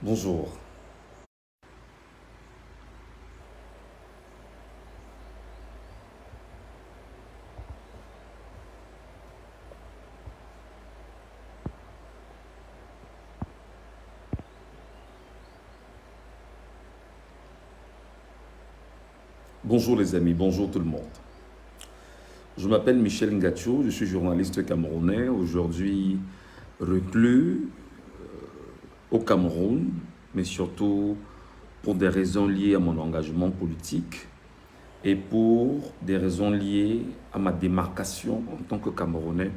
Bonjour. Bonjour les amis, bonjour tout le monde. Je m'appelle Michel Ngacho, je suis journaliste camerounais, aujourd'hui reclus au Cameroun, mais surtout pour des raisons liées à mon engagement politique et pour des raisons liées à ma démarcation en tant que Camerounais,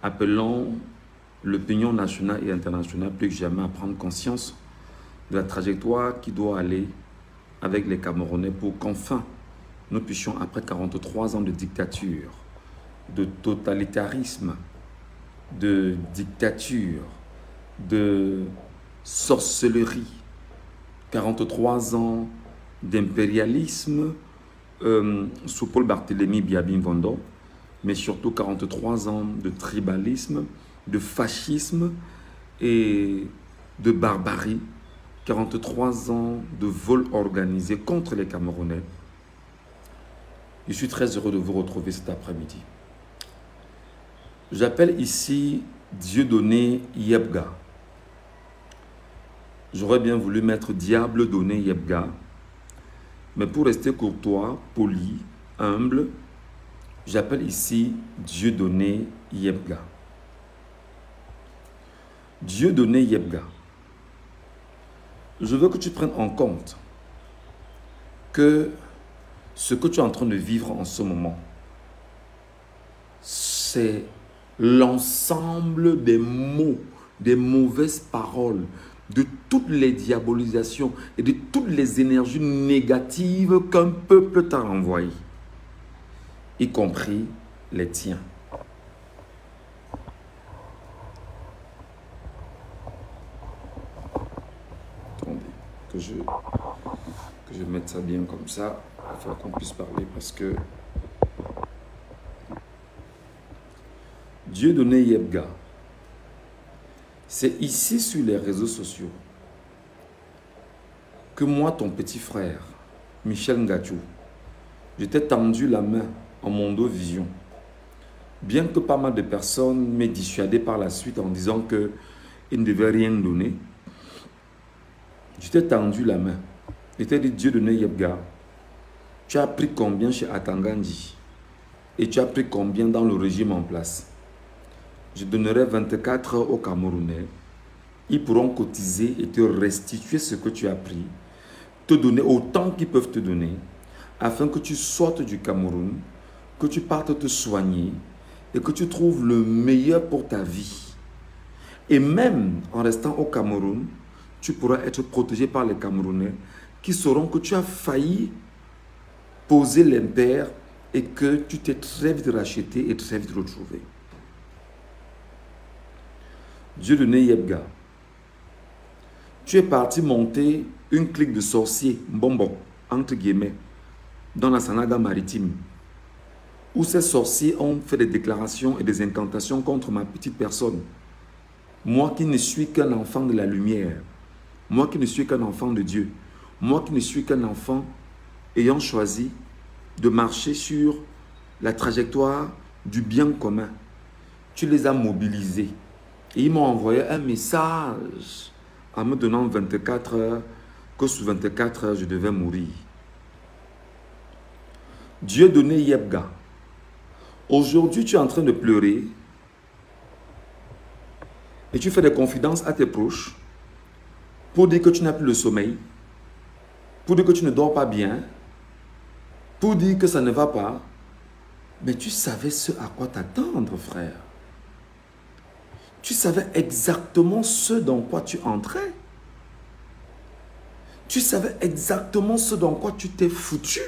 appelant l'opinion nationale et internationale plus que jamais à prendre conscience de la trajectoire qui doit aller avec les Camerounais pour qu'enfin nous puissions, après 43 ans de dictature, de totalitarisme, de dictature, de sorcellerie, 43 ans d'impérialisme sous Paul Barthélemy Biabin-Vondor, mais surtout 43 ans de tribalisme, de fascisme et de barbarie, 43 ans de vol organisé contre les Camerounais. Je suis très heureux de vous retrouver cet après-midi. J'appelle ici Dieudonné Yebga. J'aurais bien voulu mettre Diable Donné Yebga, mais pour rester courtois, poli, humble, j'appelle ici Dieudonné Yebga. Dieudonné Yebga. Je veux que tu prennes en compte que ce que tu es en train de vivre en ce moment, c'est l'ensemble des mots, des mauvaises paroles, de toutes les diabolisations et de toutes les énergies négatives qu'un peuple t'a envoyées, y compris les tiens. Attendez, que je mette ça bien comme ça, afin qu'on puisse parler, parce que Dieudonné Yebga, c'est ici sur les réseaux sociaux que moi, ton petit frère, Michel Ngacho, je t'ai tendu la main en Mondovision, bien que pas mal de personnes m'aient dissuadé par la suite en disant qu'ils ne devaient rien donner. Je t'ai tendu la main. Je t'ai dit, Dieudonné Yebga, tu as pris combien chez Atangandi et tu as pris combien dans le régime en place? Je donnerai 24 heures aux Camerounais. Ils pourront cotiser et te restituer ce que tu as pris, te donner autant qu'ils peuvent te donner, afin que tu sortes du Cameroun, que tu partes te soigner et que tu trouves le meilleur pour ta vie. Et même en restant au Cameroun, tu pourras être protégé par les Camerounais qui sauront que tu as failli poser l'impair et que tu t'es très vite racheté et très vite retrouvé. Dieudonné Yebga, tu es parti monter une clique de sorciers, bonbon, entre guillemets, dans la Sanaga maritime, où ces sorciers ont fait des déclarations et des incantations contre ma petite personne. Moi qui ne suis qu'un enfant de la lumière, moi qui ne suis qu'un enfant de Dieu, moi qui ne suis qu'un enfant ayant choisi de marcher sur la trajectoire du bien commun. Tu les as mobilisés. Et ils m'ont envoyé un message en me donnant 24 heures, que sous 24 heures, je devais mourir. Dieudonné Yebga, aujourd'hui, tu es en train de pleurer et tu fais des confidences à tes proches pour dire que tu n'as plus le sommeil, pour dire que tu ne dors pas bien, pour dire que ça ne va pas. Mais tu savais ce à quoi t'attendre, frère. Tu savais exactement ce dans quoi tu entrais. Tu savais exactement ce dans quoi tu t'es foutu.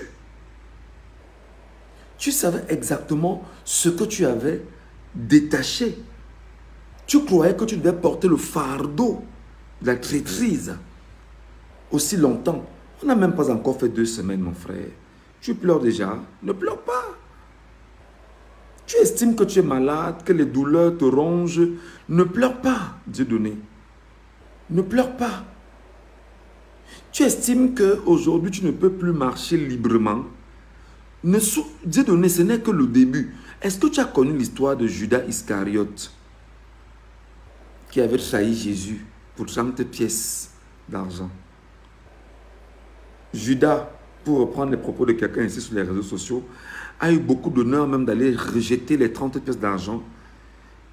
Tu savais exactement ce que tu avais détaché. Tu croyais que tu devais porter le fardeau de la traîtrise aussi longtemps. On n'a même pas encore fait 2 semaines, mon frère. Tu pleures déjà. Ne pleure pas. Tu estimes que tu es malade, que les douleurs te rongent. Ne pleure pas, Dieudonné. Ne pleure pas. Tu estimes qu'aujourd'hui, tu ne peux plus marcher librement. Dieu donné, ce n'est que le début. Est-ce que tu as connu l'histoire de Judas Iscariote qui avait trahi Jésus pour 30 pièces d'argent? Judas, pour reprendre les propos de quelqu'un ici sur les réseaux sociaux, a eu beaucoup d'honneur même d'aller rejeter les 30 pièces d'argent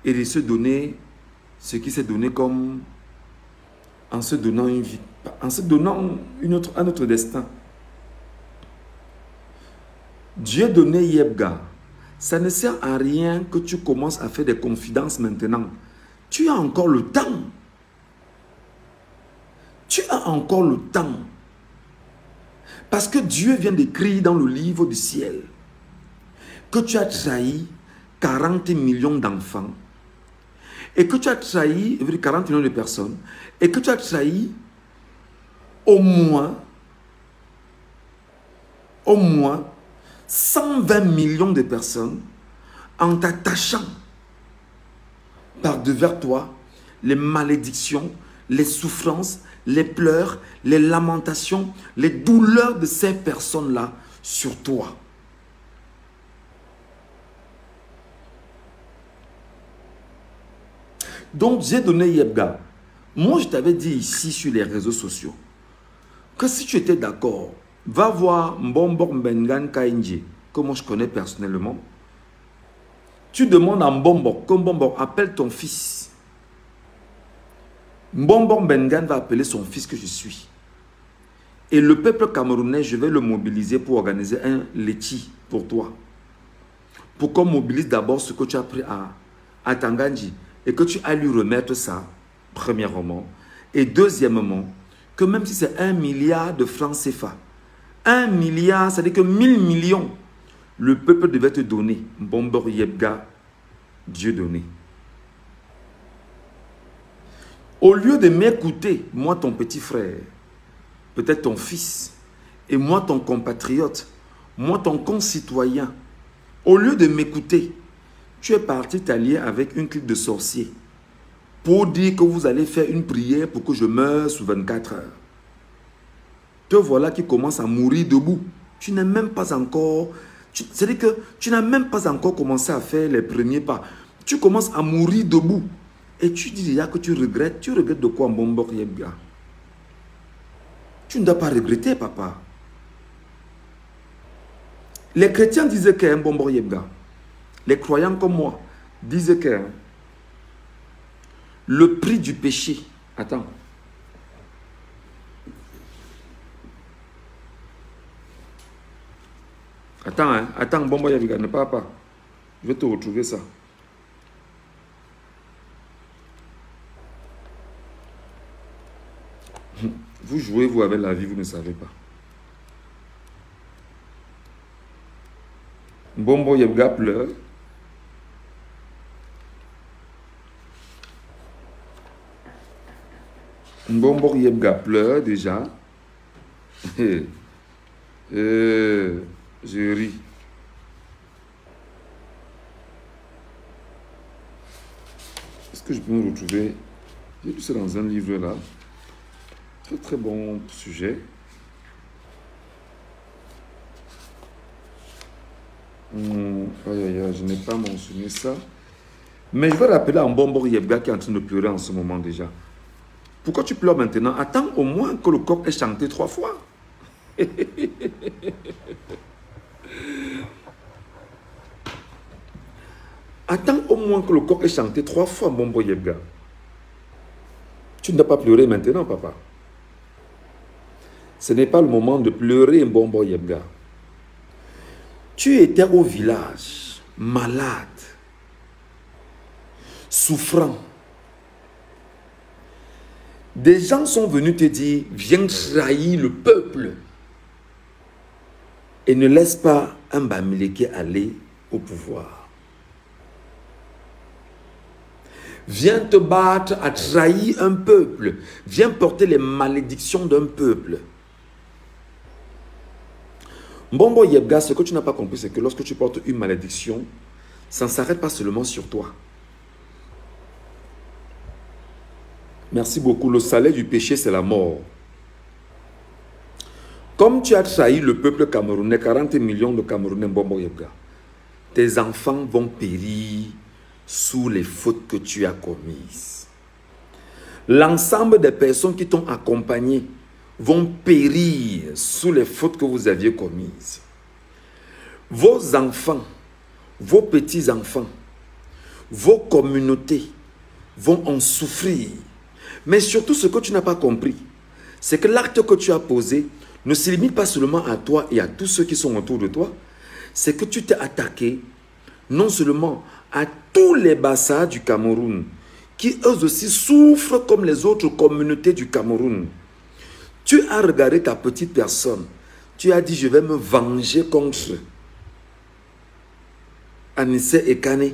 et de se donner ce qui s'est donné comme en se donnant une vie, en se donnant un autre destin. Dieu donné Yebga, ça ne sert à rien que tu commences à faire des confidences maintenant. Tu as encore le temps. Tu as encore le temps. Parce que Dieu vient d'écrire dans le livre du ciel que tu as trahi 40 millions d'enfants et que tu as trahi 40 millions de personnes et que tu as trahi au moins 120 millions de personnes en t'attachant par devers toi les malédictions, les souffrances, les pleurs, les lamentations, les douleurs de ces personnes-là sur toi. Donc, j'ai donné Yebga. Moi, je t'avais dit ici sur les réseaux sociaux que si tu étais d'accord, va voir Mbombo Mbengan Kainji, que moi je connais personnellement. Tu demandes à Mbombo, que Mbombo appelle ton fils. Mbombo Mbengan va appeler son fils que je suis. Et le peuple camerounais, je vais le mobiliser pour organiser un leti pour toi. Pour qu'on mobilise d'abord ce que tu as pris à Tanganji et que tu ailles lui remettre ça, premièrement. Et deuxièmement, que même si c'est 1 milliard de francs CFA, 1 milliard, c'est-à-dire que 1000 millions, le peuple devait te donner. Mbombo Yebga, Dieu donné. Au lieu de m'écouter, moi ton petit frère, peut-être ton fils, et moi ton compatriote, moi ton concitoyen, au lieu de m'écouter, tu es parti t'allier avec une clique de sorciers pour dire que vous allez faire une prière pour que je meure sous 24 heures. Te voilà qui commence à mourir debout. Tu n'es même pas encore... C'est-à-dire que tu n'as même pas encore commencé à faire les premiers pas. Tu commences à mourir debout. Et tu dis déjà que tu regrettes. Tu regrettes de quoi, Mbombo Yebga? Tu ne dois pas regretter, papa. Les chrétiens disaient qu'un Mbombo Yebga. Les croyants comme moi disaient que le prix du péché... Attends. Attends, hein. Attends, Mbombo Yebga, ne pars pas. Je vais te retrouver ça. Vous jouez, vous avez la vie, vous ne savez pas. Mbombo Yebga pleure. Mbombo Yebga pleure déjà. Je ris. Est-ce que je peux me retrouver? J'ai lu ça dans un livre là. Très très bon sujet. Je n'ai pas mentionné ça. Mais je vais rappeler à Mbombo Yebga qui est en train de pleurer en ce moment déjà. Pourquoi tu pleures maintenant? Attends au moins que le coq ait chanté 3 fois. Attends au moins que le coq ait chanté 3 fois, Mbombo Yebga. Tu ne dois pas pleurer maintenant, papa. Ce n'est pas le moment de pleurer, Mbombo Yebga. Tu étais au village, malade, souffrant. Des gens sont venus te dire, viens trahir le peuple et ne laisse pas un Bamileke aller au pouvoir. Viens te battre à trahir un peuple. Viens porter les malédictions d'un peuple. Mbombo Yebga, ce que tu n'as pas compris, c'est que lorsque tu portes une malédiction, ça ne s'arrête pas seulement sur toi. Merci beaucoup. Le salaire du péché, c'est la mort. Comme tu as trahi le peuple camerounais, 40 millions de Camerounais, Mbombo Yebga, tes enfants vont périr sous les fautes que tu as commises. L'ensemble des personnes qui t'ont accompagné vont périr sous les fautes que vous aviez commises. Vos enfants, vos petits-enfants, vos communautés vont en souffrir. Mais surtout, ce que tu n'as pas compris, c'est que l'acte que tu as posé ne se limite pas seulement à toi et à tous ceux qui sont autour de toi. C'est que tu t'es attaqué non seulement à tous les Bassa du Cameroun, qui eux aussi souffrent comme les autres communautés du Cameroun. Tu as regardé ta petite personne. Tu as dit, je vais me venger contre Anissé et Kane.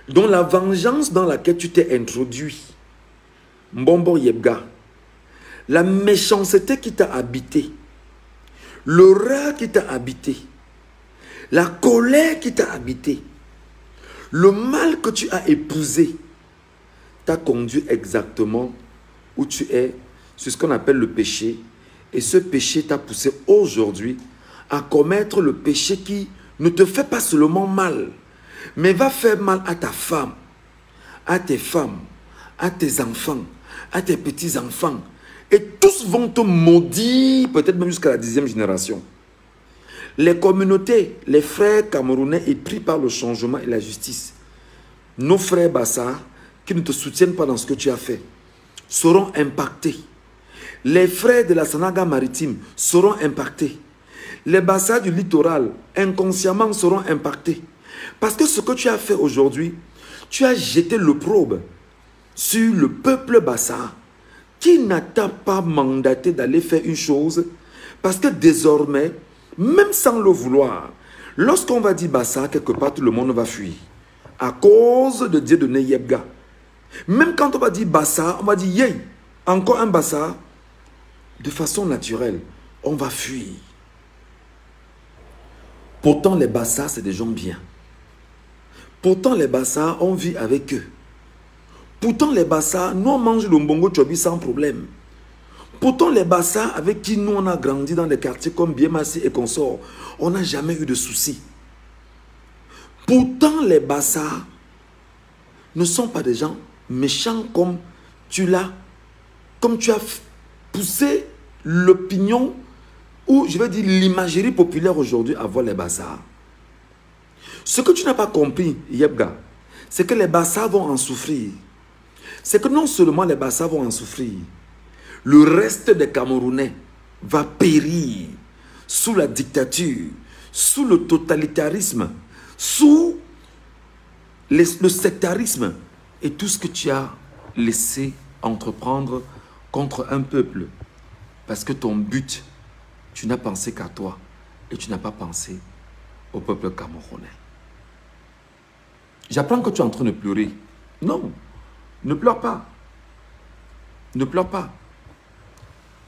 Dont la vengeance dans laquelle tu t'es introduit, Mbombo Yebga, la méchanceté qui t'a habité, l'horreur qui t'a habité, la colère qui t'a habité, le mal que tu as épousé, t'a conduit exactement où tu es, sur ce qu'on appelle le péché. Et ce péché t'a poussé aujourd'hui à commettre le péché qui ne te fait pas seulement mal, mais va faire mal à ta femme, à tes femmes, à tes enfants, à tes petits-enfants. Et tous vont te maudire, peut-être même jusqu'à la 10e génération. Les communautés, les frères camerounais épris par le changement et la justice, nos frères Bassa, qui ne te soutiennent pas dans ce que tu as fait, seront impactés. Les frères de la Sanaga maritime seront impactés. Les Bassa du littoral, inconsciemment, seront impactés. Parce que ce que tu as fait aujourd'hui, tu as jeté l'opprobre sur le peuple Bassa qui n'a pas mandaté d'aller faire une chose. Parce que désormais, même sans le vouloir, lorsqu'on va dire Bassa, quelque part, tout le monde va fuir. À cause de Dieu de Yebga. Même quand on va dire Bassa, on va dire Yey, encore un Bassa. De façon naturelle, on va fuir. Pourtant, les Bassa, c'est des gens bien. Pourtant, les Bassa, on vit avec eux. Pourtant, les Bassa, nous, on mange le mbongo chobi sans problème. Pourtant, les Bassa, avec qui nous, on a grandi dans des quartiers comme Biemassi et consorts, on n'a jamais eu de soucis. Pourtant, les Bassa ne sont pas des gens méchants comme tu as poussé l'opinion ou, je vais dire, l'imagerie populaire aujourd'hui à voir les Bassa. Ce que tu n'as pas compris, Yebga, c'est que les Bassa vont en souffrir. C'est que non seulement les Bassa vont en souffrir, le reste des Camerounais va périr sous la dictature, sous le totalitarisme, sous le sectarisme et tout ce que tu as laissé entreprendre contre un peuple. Parce que ton but, tu n'as pensé qu'à toi et tu n'as pas pensé au peuple camerounais. J'apprends que tu es en train de pleurer. Non, ne pleure pas. Ne pleure pas.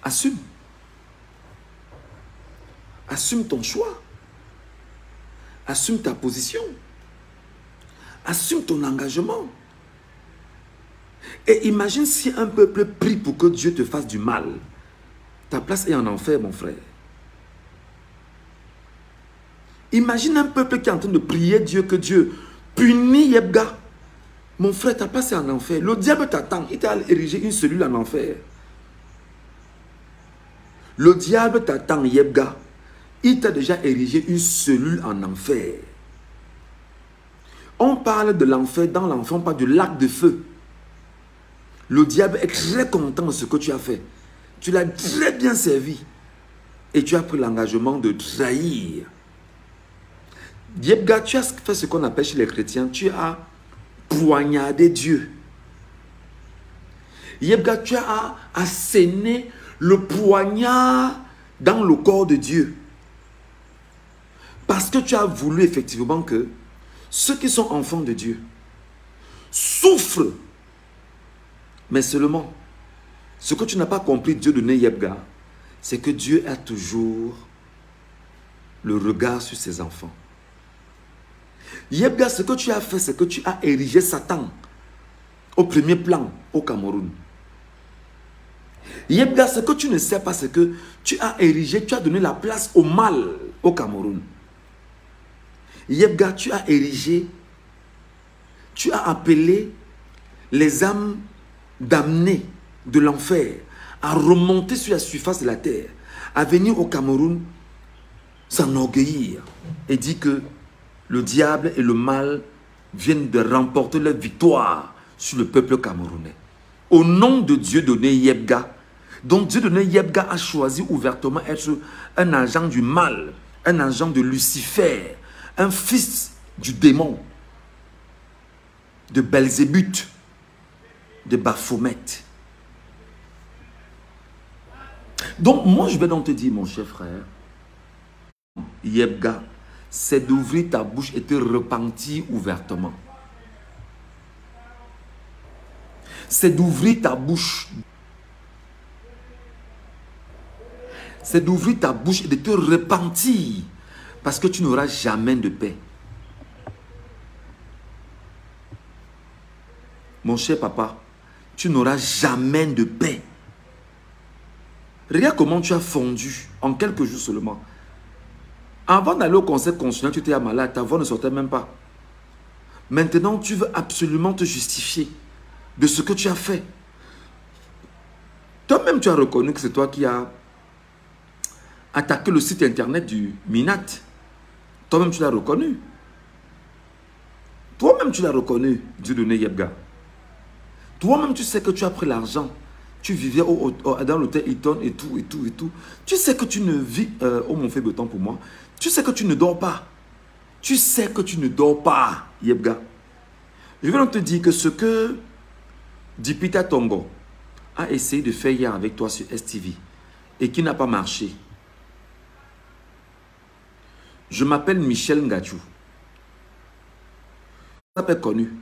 Assume. Assume ton choix. Assume ta position. Assume ton engagement. Et imagine si un peuple prie pour que Dieu te fasse du mal. Ta place est en enfer, mon frère. Imagine un peuple qui est en train de prier Dieu, que Dieu punit Yebga. Mon frère, ta place est en enfer. Le diable t'attend. Il t'a érigé une cellule en enfer. Le diable t'attend, Yebga. Il t'a déjà érigé une cellule en enfer. On parle de l'enfer dans l'enfer, on parle du lac de feu. Le diable est très content de ce que tu as fait. Tu l'as très bien servi. Et tu as pris l'engagement de trahir. Yebga, tu as fait ce qu'on appelle chez les chrétiens, tu as poignardé Dieu. Yebga, tu as asséné le poignard dans le corps de Dieu. Parce que tu as voulu effectivement que ceux qui sont enfants de Dieu souffrent. Mais seulement, ce que tu n'as pas compris, Dieu de Yebga, c'est que Dieu a toujours le regard sur ses enfants. Yebga, ce que tu as fait, c'est que tu as érigé Satan au premier plan au Cameroun. Yebga, ce que tu ne sais pas, c'est que tu as érigé, tu as donné la place au mal au Cameroun. Yebga, tu as érigé, tu as appelé les âmes damnées de l'enfer à remonter sur la surface de la terre, à venir au Cameroun s'enorgueillir et dire que le diable et le mal viennent de remporter leur victoire sur le peuple camerounais. Au nom de Dieu donné Yebga, donc Dieu donné Yebga a choisi ouvertement être un agent du mal, un agent de Lucifer, un fils du démon, de Belzébuth, de Baphomet. Donc moi je vais donc te dire, mon cher frère, Yebga, c'est d'ouvrir ta bouche et te repentir ouvertement. C'est d'ouvrir ta bouche. C'est d'ouvrir ta bouche et de te repentir. Parce que tu n'auras jamais de paix. Mon cher papa, tu n'auras jamais de paix. Regarde comment tu as fondu en quelques jours seulement. Avant d'aller au conseil constitutionnel, tu étais malade, ta voix ne sortait même pas. Maintenant, tu veux absolument te justifier de ce que tu as fait. Toi-même, tu as reconnu que c'est toi qui as attaqué le site internet du Minat. Toi-même, tu l'as reconnu. Toi-même, tu l'as reconnu, Dieudonné Yebga. Toi-même, tu sais que tu as pris l'argent. Tu vivais dans l'hôtel Hilton et tout, et tout, et tout. Tu sais que tu ne vis... oh, mon fait beau temps pour moi. Tu sais que tu ne dors pas. Tu sais que tu ne dors pas, Yebga. Je vais donc te dire que ce que Dipita Tongo a essayé de faire hier avec toi sur STV et qui n'a pas marché. Je m'appelle Michel Ngachou. Tu m'appelles connu.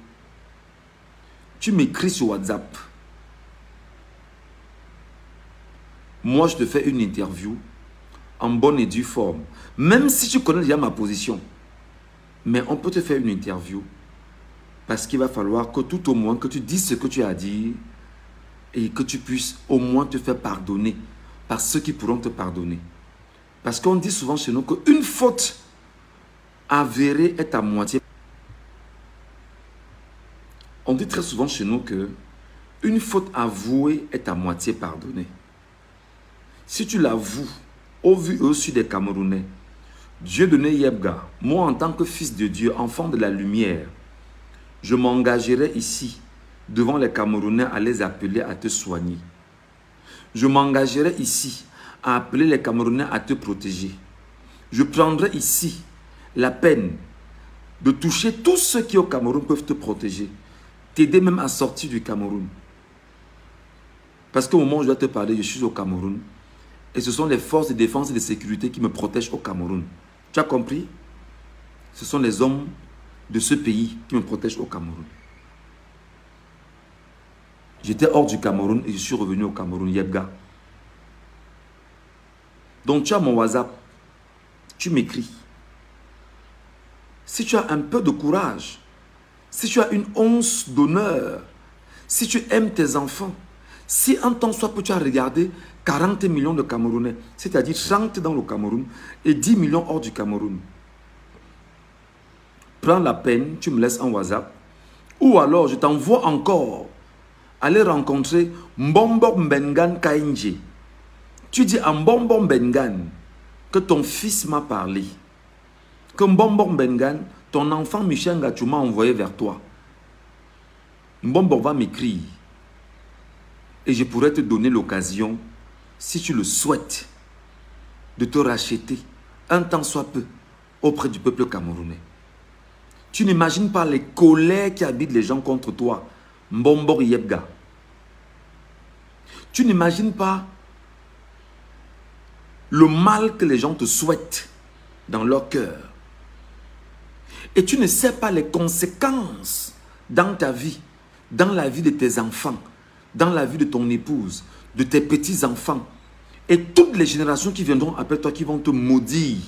Tu m'écris sur WhatsApp. Moi, je te fais une interview en bonne et due forme. Même si tu connais déjà ma position. Mais on peut te faire une interview parce qu'il va falloir que tout au moins que tu dises ce que tu as à dire et que tu puisses au moins te faire pardonner par ceux qui pourront te pardonner. Parce qu'on dit souvent chez nous qu'une faute avérée est à moitié. On dit très souvent chez nous que une faute avouée est à moitié pardonnée. Si tu l'avoues au vu et au su des Camerounais, Dieudonné Yebga, moi en tant que fils de Dieu, enfant de la lumière, je m'engagerai ici devant les Camerounais à les appeler à te soigner. Je m'engagerai ici à appeler les Camerounais à te protéger. Je prendrai ici la peine de toucher tous ceux qui au Cameroun peuvent te protéger, t'aider même à sortir du Cameroun. Parce qu'au moment où je dois te parler, je suis au Cameroun et ce sont les forces de défense et de sécurité qui me protègent au Cameroun. Tu as compris? Ce sont les hommes de ce pays qui me protègent au Cameroun. J'étais hors du Cameroun et je suis revenu au Cameroun, Yebga. Donc tu as mon WhatsApp, tu m'écris. Si tu as un peu de courage, si tu as une once d'honneur, si tu aimes tes enfants, si en temps soit peu tu as regardé 40 millions de Camerounais, c'est-à-dire 30 dans le Cameroun et 10 millions hors du Cameroun, prends la peine, tu me laisses en WhatsApp, ou alors je t'envoie encore aller rencontrer Mbombo Mbengan Kainje. Tu dis à Mbombo Mbengan que ton fils m'a parlé, que Mbombo Mbengan, ton enfant Michel Ngachou m'a envoyé vers toi. Mbombo va m'écrire et je pourrais te donner l'occasion, si tu le souhaites, de te racheter un temps soit peu auprès du peuple camerounais. Tu n'imagines pas les colères qui habitent les gens contre toi, Mbombo Yebga. Tu n'imagines pas le mal que les gens te souhaitent dans leur cœur. Et tu ne sais pas les conséquences dans ta vie, dans la vie de tes enfants, dans la vie de ton épouse, de tes petits-enfants et toutes les générations qui viendront après toi qui vont te maudire.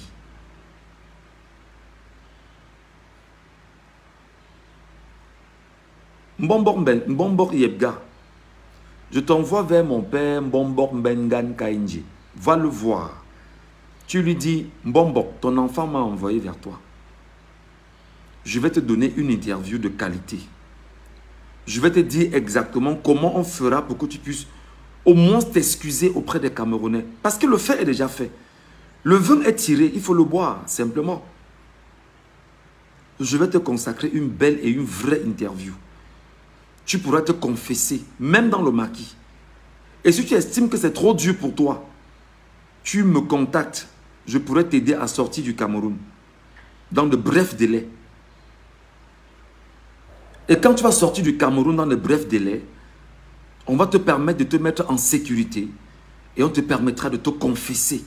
Mbombo Yebga, Je t'envoie vers mon père Mbombok Mbengan Kainji. Va le voir. Tu lui dis, Mbombok, ton enfant m'a envoyé vers toi. Je vais te donner une interview de qualité. Je vais te dire exactement comment on fera pour que tu puisses au moins t'excuser auprès des Camerounais. Parce que le fait est déjà fait. Le vin est tiré, il faut le boire, simplement. Je vais te consacrer une belle et une vraie interview. Tu pourras te confesser, même dans le maquis. Et si tu estimes que c'est trop dur pour toi, tu me contactes. Je pourrais t'aider à sortir du Cameroun dans de brefs délais. Et quand tu vas sortir du Cameroun dans de brefs délais, on va te permettre de te mettre en sécurité et on te permettra de te confesser.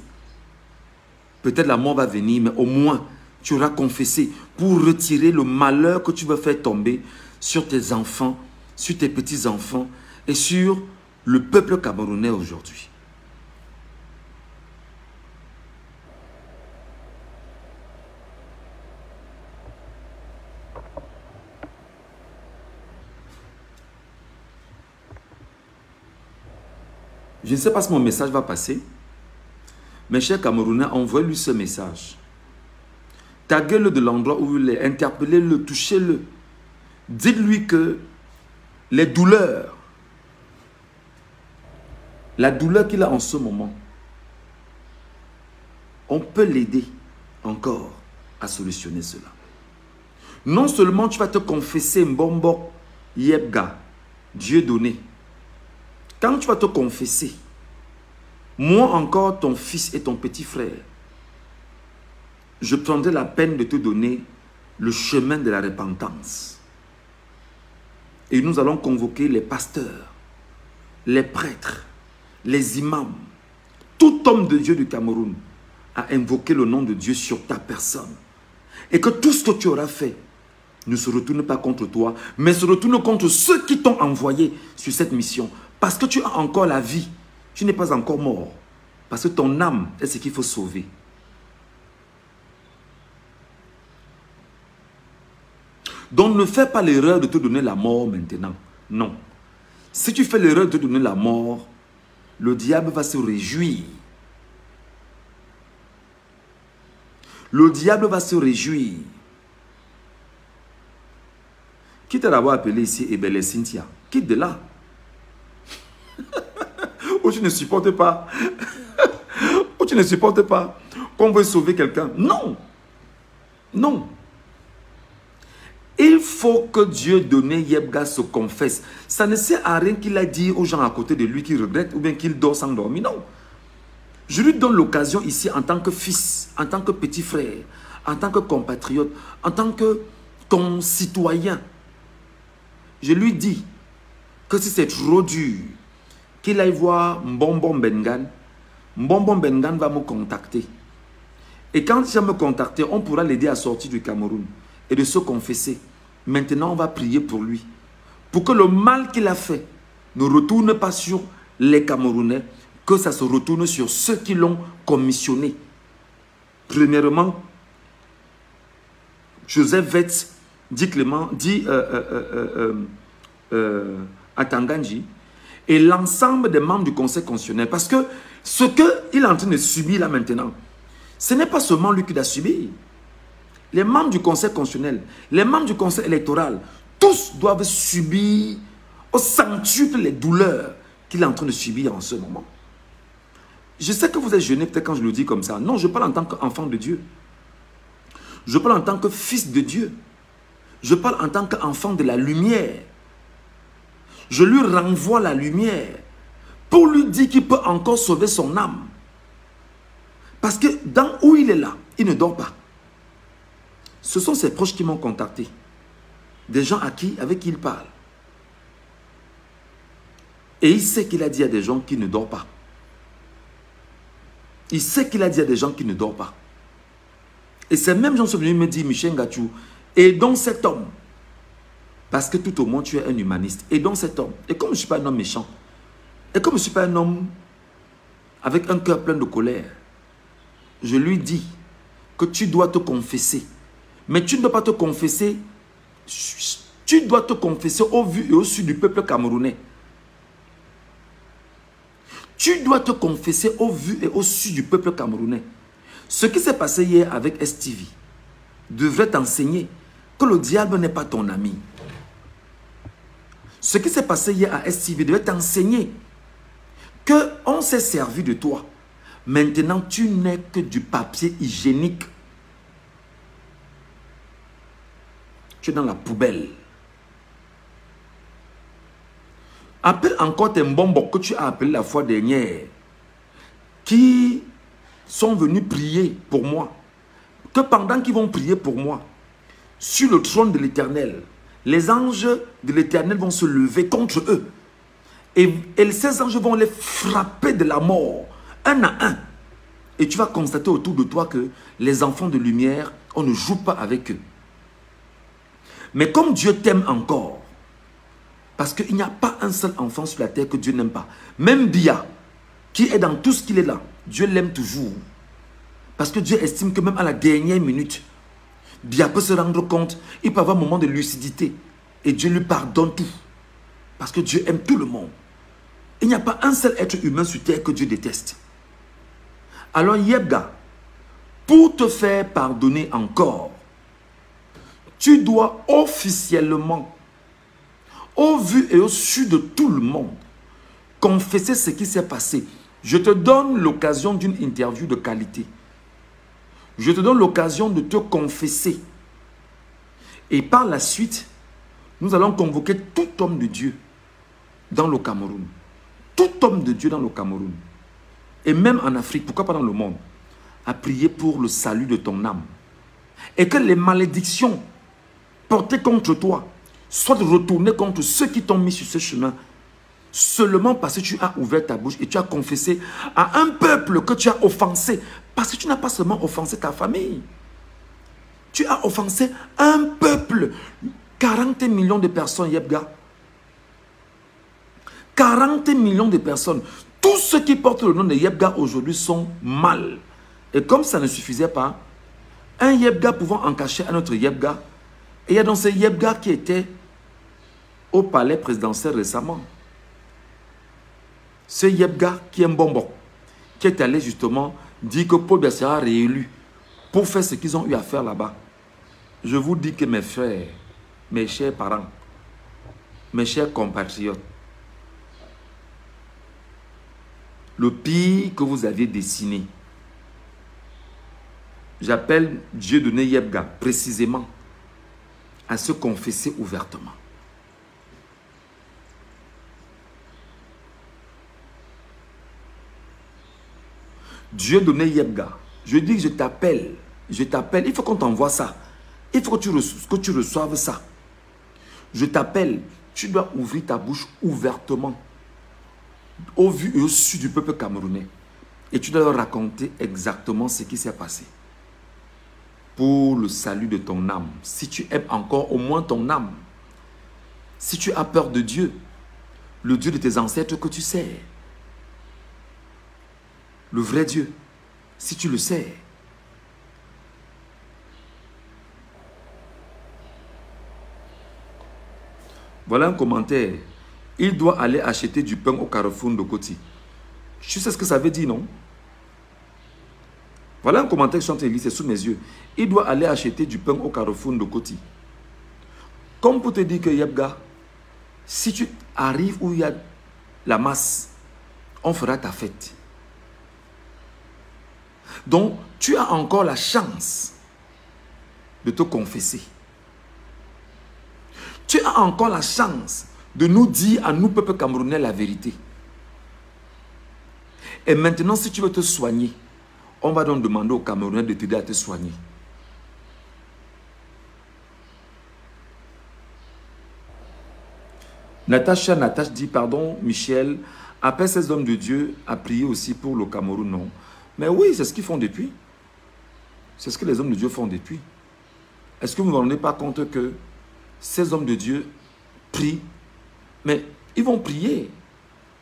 Peut-être la mort va venir, mais au moins tu auras confessé pour retirer le malheur que tu veux faire tomber sur tes enfants, sur tes petits-enfants et sur le peuple camerounais aujourd'hui. Je ne sais pas si mon message va passer. Mes chers Camerounais, envoyez-lui ce message. Taguez-le de l'endroit où il est. Interpellez-le, touchez-le. Dites-lui que les douleurs, la douleur qu'il a en ce moment, on peut l'aider encore à solutionner cela. Non seulement tu vas te confesser Mbombo Yebga, Dieu donné. Quand tu vas te confesser, moi encore ton fils et ton petit frère, je prendrai la peine de te donner le chemin de la repentance. Et nous allons convoquer les pasteurs, les prêtres, les imams, tout homme de Dieu du Cameroun à invoquer le nom de Dieu sur ta personne. Et que tout ce que tu auras fait ne se retourne pas contre toi, mais se retourne contre ceux qui t'ont envoyé sur cette mission. Parce que tu as encore la vie, tu n'es pas encore mort. Parce que ton âme est ce qu'il faut sauver. Donc ne fais pas l'erreur de te donner la mort maintenant. Non. Si tu fais l'erreur de te donner la mort, le diable va se réjouir. Le diable va se réjouir. Qui t'a d'abord appelé ici Ebele Cynthia? Quitte de là. Ou tu ne supportes pas. Ou tu ne supportes pas qu'on veut sauver quelqu'un. Non. Non. Il faut que Dieu donné Yebga se confesse. Ça ne sert à rien qu'il a dit aux gens à côté de lui qui regrettent ou bien qu'il dort sans dormir. Non. Je lui donne l'occasion ici en tant que fils, en tant que petit frère, en tant que compatriote, en tant que ton citoyen. Je lui dis que si c'est trop dur, qu'il aille voir Mbombo Mbengan. Mbombo Mbengan va me contacter. Et quand il va me contacter, on pourra l'aider à sortir du Cameroun et de se confesser. Maintenant, on va prier pour lui. Pour que le mal qu'il a fait ne retourne pas sur les Camerounais, que ça se retourne sur ceux qui l'ont commissionné. Premièrement, Joseph Vetz dit Clément, dit à Tanganji, et l'ensemble des membres du Conseil constitutionnel. Parce que ce qu'il est en train de subir là maintenant, ce n'est pas seulement lui qui l'a subi. Les membres du Conseil constitutionnel, les membres du Conseil électoral, tous doivent subir au centuple les douleurs qu'il est en train de subir en ce moment. Je sais que vous êtes gênés peut-être quand je le dis comme ça. Non, je parle en tant qu'enfant de Dieu. Je parle en tant que fils de Dieu. Je parle en tant qu'enfant de la lumière. Je lui renvoie la lumière pour lui dire qu'il peut encore sauver son âme. Parce que dans où il est là, il ne dort pas. Ce sont ses proches qui m'ont contacté. Des gens avec qui il parle. Et il sait qu'il a dit à des gens qui ne dorment pas. Il sait qu'il a dit à des gens qui ne dorment pas. Et ces mêmes gens sont venus me dire, Michel Ngachou, aidons cet homme. Parce que tout au moins tu es un humaniste. Aidons cet homme. Et comme je ne suis pas un homme méchant, et comme je ne suis pas un homme avec un cœur plein de colère, je lui dis que tu dois te confesser. Mais tu ne dois pas te confesser, tu dois te confesser au vu et au su du peuple camerounais. Tu dois te confesser au vu et au su du peuple camerounais. Ce qui s'est passé hier avec STV devrait t'enseigner que le diable n'est pas ton ami. Ce qui s'est passé hier à STV devait t'enseigner qu'on s'est servi de toi. Maintenant, tu n'es que du papier hygiénique. Tu es dans la poubelle. Appelle encore tes bonbons que tu as appelés la fois dernière, qui sont venus prier pour moi. Que pendant qu'ils vont prier pour moi, sur le trône de l'Éternel, les anges de l'Éternel vont se lever contre eux. Et ces anges vont les frapper de la mort, un à un. Et tu vas constater autour de toi que les enfants de lumière, on ne joue pas avec eux. Mais comme Dieu t'aime encore, parce qu'il n'y a pas un seul enfant sur la terre que Dieu n'aime pas. Même Bia, qui est dans tout ce qu'il est là, Dieu l'aime toujours. Parce que Dieu estime que même à la dernière minute, Bia peut se rendre compte, il peut avoir un moment de lucidité. Et Dieu lui pardonne tout. Parce que Dieu aime tout le monde. Il n'y a pas un seul être humain sur terre que Dieu déteste. Alors Yebga, pour te faire pardonner encore, tu dois officiellement, au vu et au su de tout le monde, confesser ce qui s'est passé. Je te donne l'occasion d'une interview de qualité. Je te donne l'occasion de te confesser. Et par la suite, nous allons convoquer tout homme de Dieu dans le Cameroun. Tout homme de Dieu dans le Cameroun. Et même en Afrique, pourquoi pas dans le monde, à prier pour le salut de ton âme. Et que les malédictions portées contre toi soient retournées contre ceux qui t'ont mis sur ce chemin. Seulement parce que tu as ouvert ta bouche et tu as confessé à un peuple que tu as offensé. Parce que tu n'as pas seulement offensé ta famille. Tu as offensé un peuple. 40 millions de personnes, Yebga. 40 millions de personnes. Tous ceux qui portent le nom de Yebga aujourd'hui sont mal. Et comme ça ne suffisait pas, un Yebga pouvant en cacher un autre Yebga. Et il y a donc ce Yebga qui était au palais présidentiel récemment. Ce Yebga qui est un bonbon, qui est allé justement dire que Paul Biya sera réélu pour faire ce qu'ils ont eu à faire là-bas. Je vous dis que mes frères, mes chers parents, mes chers compatriotes, le pire que vous aviez dessiné, j'appelle Dieu donné Yebga précisément à se confesser ouvertement. Dieu donné Yebga. Je dis que je t'appelle, il faut qu'on t'envoie ça. Il faut que tu reçoives ça. Je t'appelle, tu dois ouvrir ta bouche ouvertement, au vu et au su du peuple camerounais. Et tu dois leur raconter exactement ce qui s'est passé. Pour le salut de ton âme. Si tu aimes encore au moins ton âme. Si tu as peur de Dieu, le Dieu de tes ancêtres que tu sers. Le vrai Dieu, si tu le sais. Voilà un commentaire. Il doit aller acheter du pain au carrefour de Koti. Tu sais ce que ça veut dire, non? Voilà un commentaire que je suis en train de lire, c'est sous mes yeux. Il doit aller acheter du pain au carrefour de Koti. Comme pour te dire que Yebga, si tu arrives où il y a la masse, on fera ta fête. Donc, tu as encore la chance de te confesser. Tu as encore la chance de nous dire à nous, peuple camerounais, la vérité. Et maintenant, si tu veux te soigner, on va donc demander aux Camerounais de t'aider à te soigner. Natacha dit, pardon, Michel, appelle ces hommes de Dieu à prier aussi pour le Cameroun, non? Mais oui, c'est ce qu'ils font depuis. C'est ce que les hommes de Dieu font depuis. Est-ce que vous ne vous rendez pas compte que ces hommes de Dieu prient? Mais ils vont prier.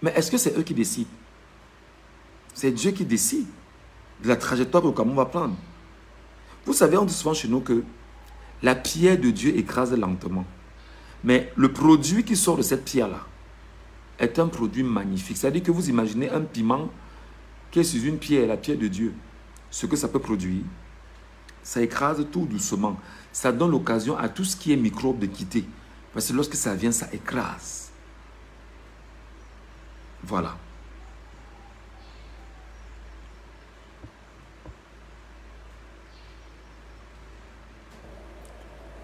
Mais est-ce que c'est eux qui décident? C'est Dieu qui décide de la trajectoire que le Cameroun va prendre. Vous savez, on dit souvent chez nous que la pierre de Dieu écrase lentement. Mais le produit qui sort de cette pierre-là est un produit magnifique. C'est-à-dire que vous imaginez un piment qui est sur une pierre, la pierre de Dieu. Ce que ça peut produire, ça écrase tout doucement. Ça donne l'occasion à tout ce qui est microbe de quitter. Parce que lorsque ça vient, ça écrase. Voilà.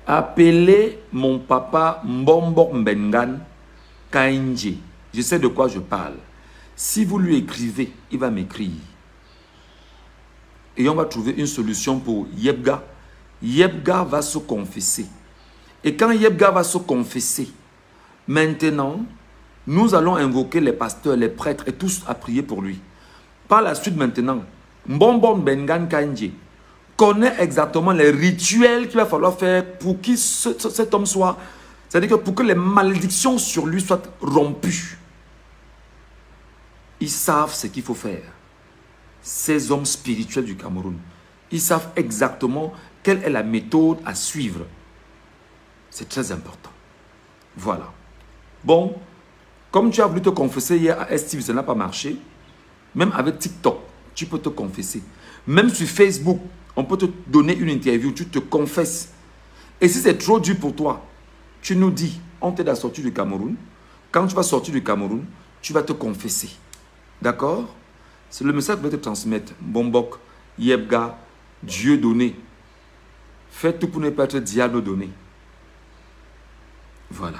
Appelez mon papa Mbombo Mbengan Kainji. Je sais de quoi je parle. Si vous lui écrivez, il va m'écrire. Et on va trouver une solution pour Yebga. Yebga va se confesser. Et quand Yebga va se confesser, maintenant, nous allons invoquer les pasteurs, les prêtres et tous à prier pour lui. Par la suite maintenant, Mbombo Mbengan Kainji connaît exactement les rituels qu'il va falloir faire pour que cet homme soit... C'est-à-dire que pour que les malédictions sur lui soient rompues. Ils savent ce qu'il faut faire. Ces hommes spirituels du Cameroun, ils savent exactement quelle est la méthode à suivre. C'est très important. Voilà. Bon, comme tu as voulu te confesser hier à Steve, ça n'a pas marché. Même avec TikTok, tu peux te confesser. Même sur Facebook, on peut te donner une interview, tu te confesses. Et si c'est trop dur pour toi, tu nous dis, on t'aide à sortir du Cameroun. Quand tu vas sortir du Cameroun, tu vas te confesser. D'accord? C'est le message que je vais te transmettre. Bombok, Yebga, Dieu donné. Fais tout pour ne pas être diable donné. Voilà.